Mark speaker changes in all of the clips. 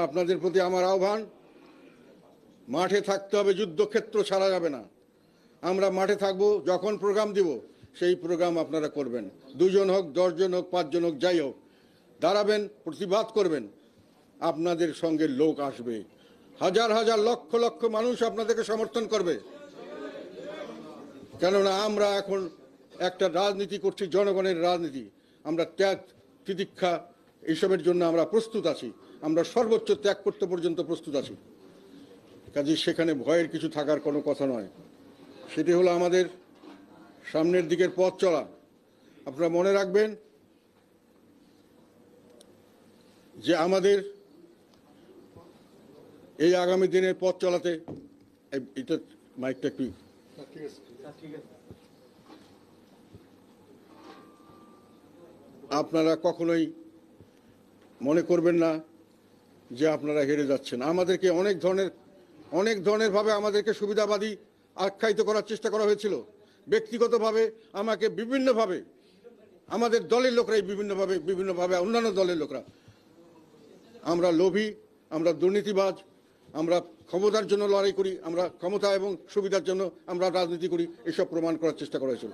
Speaker 1: আপনাদের প্রতি আমার আহ্বান, মাঠে থাকতে হবে, যুদ্ধক্ষেত্র ছাড়া যাবে না। আমরা মাঠে থাকবো, যখন প্রোগ্রাম দিব সেই প্রোগ্রাম আপনারা করবেন। 2 জন হোক, 10 জন হোক, 5 জন হোক, যাই হোক, দাঁড়াবেন, প্রতিবাদ করবেন। আপনাদের সঙ্গে লোক আসবে, হাজার হাজার লক্ষ লক্ষ মানুষ আপনাদেরকে সমর্থন করবে। কেননা আমরা এখন একটা রাজনীতি করছি, জনগণের রাজনীতি। আমরা ত্যাগ তিতিক্ষা এইসবের জন্য আমরা প্রস্তুত আছি, আমরা সর্বোচ্চ ত্যাগ করতে পর্যন্ত প্রস্তুত আছি। কাজে সেখানে ভয়ের কিছু থাকার কোনো কথা নয়। সেটি হলো আমাদের সামনের দিকের পথ চলা। আপনারা মনে রাখবেন যে আমাদের এই আগামী দিনের পথ চলাতে, এটা মাইকটা একটু, আপনারা কখনোই মনে করবেন না যে আপনারা হেরে যাচ্ছেন। আমাদেরকে অনেক ধরনের ভাবে আমাদেরকে সুবিধাবাদী আখ্যায়িত করার চেষ্টা করা হয়েছিল। ব্যক্তিগতভাবে আমাকে বিভিন্নভাবে, আমাদের দলের লোকরাই বিভিন্নভাবে অন্যান্য দলের লোকরা, আমরা লোভী, আমরা দুর্নীতিবাজ, আমরা ক্ষমতার জন্য লড়াই করি, আমরা ক্ষমতা এবং সুবিধার জন্য আমরা রাজনীতি করি, এসব প্রমাণ করার চেষ্টা করা হয়েছিল।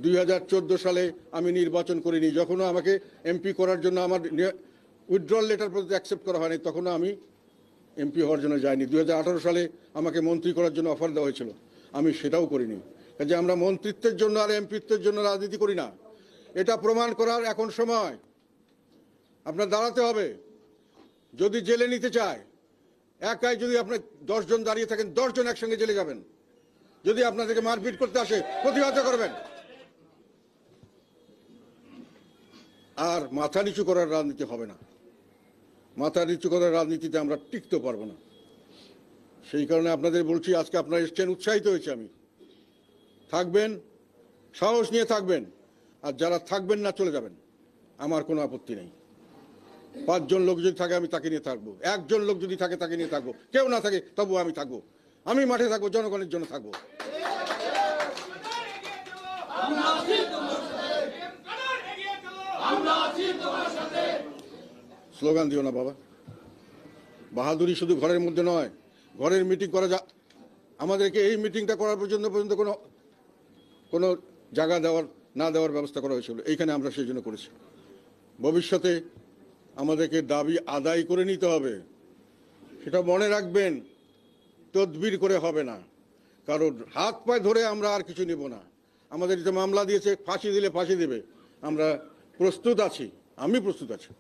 Speaker 1: 2014 সালে আমি নির্বাচন করিনি, যখনও আমাকে এমপি করার জন্য আমার উইথড্রল লেটার পর্যন্ত অ্যাকসেপ্ট করা হয়নি, তখনও আমি এমপি হওয়ার জন্য যাইনি। 2018 সালে আমাকে মন্ত্রী করার জন্য অফার দেওয়া হয়েছিল, আমি সেটাও করিনি। কাজে আমরা মন্ত্রিত্বের জন্য আর এমপিত্বের জন্য রাজনীতি করি না। এটা প্রমাণ করার এখন সময়। আপনার দাঁড়াতে হবে। যদি জেলে নিতে চায়, একাই যদি আপনার 10 জন দাঁড়িয়ে থাকেন, 10 জন একসঙ্গে জেলে যাবেন। যদি আপনাদেরকে মারপিট করতে আসে, প্রতিহত করবেন। আর মাথা নিচু করার রাজনীতি হবে না। মাথা নিচু করার রাজনীতিতে আমরা টিকতে পারবো না। সেই কারণে আপনাদের বলছি, আজকে আপনারা এসছেন, উৎসাহিত হয়েছে আমি। থাকবেন, সাহস নিয়ে থাকবেন, আর যারা থাকবেন না চলে যাবেন, আমার কোনো আপত্তি নেই। 5 জন লোক যদি থাকে আমি তাকে নিয়ে থাকবো, 1 জন লোক যদি থাকে তাকে নিয়ে থাকবো, কেউ না থাকে তবু আমি থাকবো। আমি মাঠে থাকবো, জনগণের জন্য থাকবো। স্লোগান দিও না বাবা। বাহাদুরি শুধু ঘরের মধ্যে নয়, ঘরের মিটিং করা আমাদেরকে এই মিটিংটা করার পর্যন্ত কোনো জায়গা না দেওয়ার ব্যবস্থা করা হয়েছিল। এইখানে আমরা সেই জন্য করেছি। ভবিষ্যতে আমাদেরকে দাবি আদায় করে নিতে হবে, সেটা মনে রাখবেন। তদবির করে হবে না, কারণ হাত পায়ে ধরে আমরা আর কিছু নেব না। আমাদের যে মামলা দিয়েছে, ফাঁসি দিলে ফাঁসি দেবে, আমরা প্রস্তুত আছি, আমি প্রস্তুত আছি।